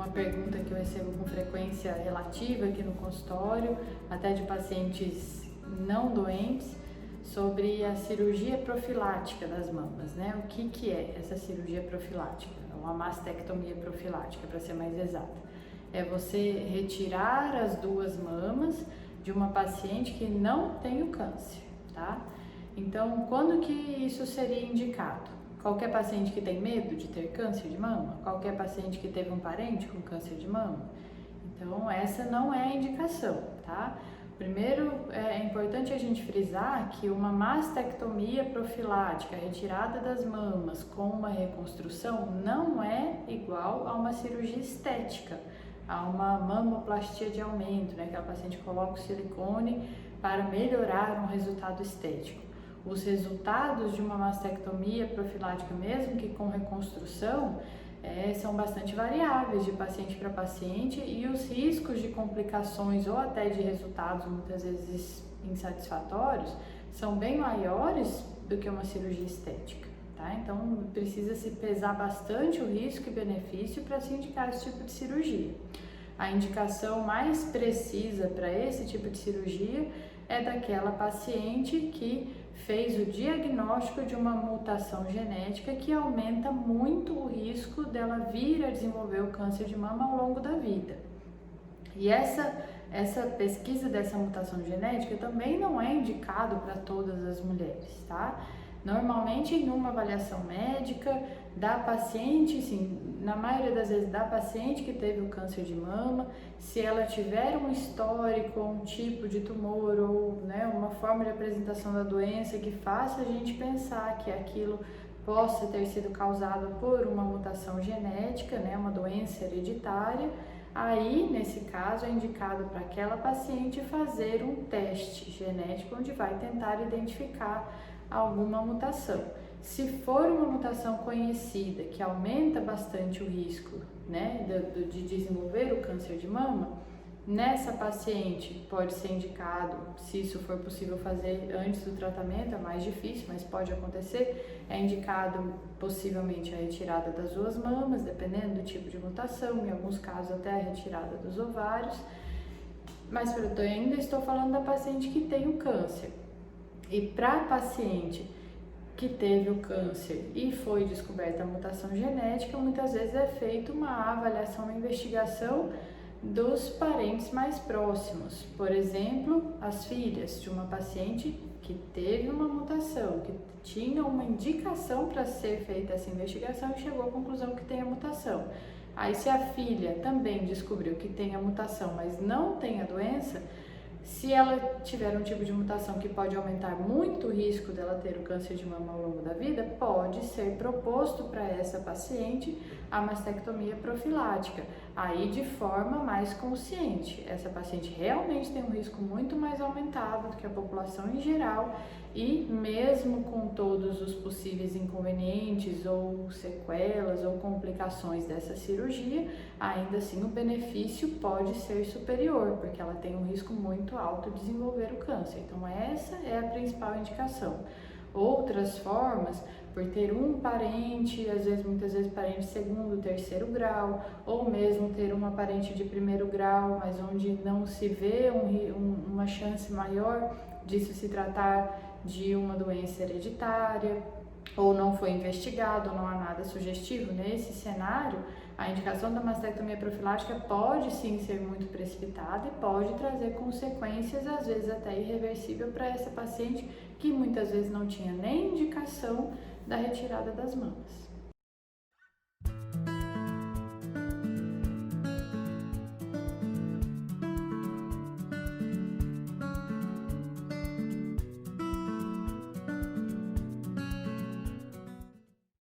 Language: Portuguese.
uma pergunta que eu recebo com frequência relativa aqui no consultório, até de pacientes não doentes, sobre a cirurgia profilática das mamas, né? O que é essa cirurgia profilática? Uma mastectomia profilática, para ser mais exata. É você retirar as duas mamas de uma paciente que não tem o câncer, tá? Então, quando que isso seria indicado? Qualquer paciente que tem medo de ter câncer de mama? Qualquer paciente que teve um parente com câncer de mama? Então, essa não é a indicação, tá? Primeiro, é importante a gente frisar que uma mastectomia profilática, retirada das mamas com uma reconstrução, não é igual a uma cirurgia estética, a uma mamoplastia de aumento, né? Que a paciente coloca o silicone para melhorar um resultado estético. Os resultados de uma mastectomia profilática, mesmo que com reconstrução, são bastante variáveis de paciente para paciente, e os riscos de complicações ou até de resultados muitas vezes insatisfatórios são bem maiores do que uma cirurgia estética, tá? Então precisa se pesar bastante o risco e benefício para se indicar esse tipo de cirurgia. A indicação mais precisa para esse tipo de cirurgia é daquela paciente que fez o diagnóstico de uma mutação genética que aumenta muito o risco dela vir a desenvolver o câncer de mama ao longo da vida. E essa pesquisa dessa mutação genética também não é indicado para todas as mulheres, tá? Normalmente, em uma avaliação médica da paciente, sim, na maioria das vezes da paciente que teve o câncer de mama, se ela tiver um histórico, um tipo de tumor ou, né, uma forma de apresentação da doença que faça a gente pensar que aquilo possa ter sido causado por uma mutação genética, né, uma doença hereditária, aí, nesse caso, é indicado para aquela paciente fazer um teste genético onde vai tentar identificar alguma mutação. Se for uma mutação conhecida que aumenta bastante o risco, né, de desenvolver o câncer de mama, nessa paciente pode ser indicado, se isso for possível fazer antes do tratamento, é mais difícil, mas pode acontecer, é indicado possivelmente a retirada das duas mamas, dependendo do tipo de mutação, em alguns casos até a retirada dos ovários, mas eu ainda estou falando da paciente que tem o câncer. E para a paciente que teve o câncer e foi descoberta a mutação genética, muitas vezes é feita uma avaliação, uma investigação dos parentes mais próximos. Por exemplo, as filhas de uma paciente que teve uma mutação, que tinha uma indicação para ser feita essa investigação e chegou à conclusão que tem a mutação. Aí, se a filha também descobriu que tem a mutação, mas não tem a doença, se ela tiver um tipo de mutação que pode aumentar muito o risco dela ter o câncer de mama ao longo da vida, pode ser proposto para essa paciente a mastectomia profilática, aí de forma mais consciente. Essa paciente realmente tem um risco muito mais aumentado do que a população em geral, e mesmo com todos os possíveis inconvenientes ou sequelas ou complicações dessa cirurgia, ainda assim o benefício pode ser superior, porque ela tem um risco muito alto de desenvolver o câncer. Então essa é a principal indicação. Outras formas, por ter um parente, às vezes, muitas vezes parente de segundo, terceiro grau, ou mesmo ter uma parente de primeiro grau, mas onde não se vê uma chance maior disso se tratar de uma doença hereditária, ou não foi investigado, não há nada sugestivo. Nesse cenário, a indicação da mastectomia profilática pode sim ser muito precipitada e pode trazer consequências, às vezes até irreversível, para essa paciente que muitas vezes não tinha nem indicação da retirada das mamas.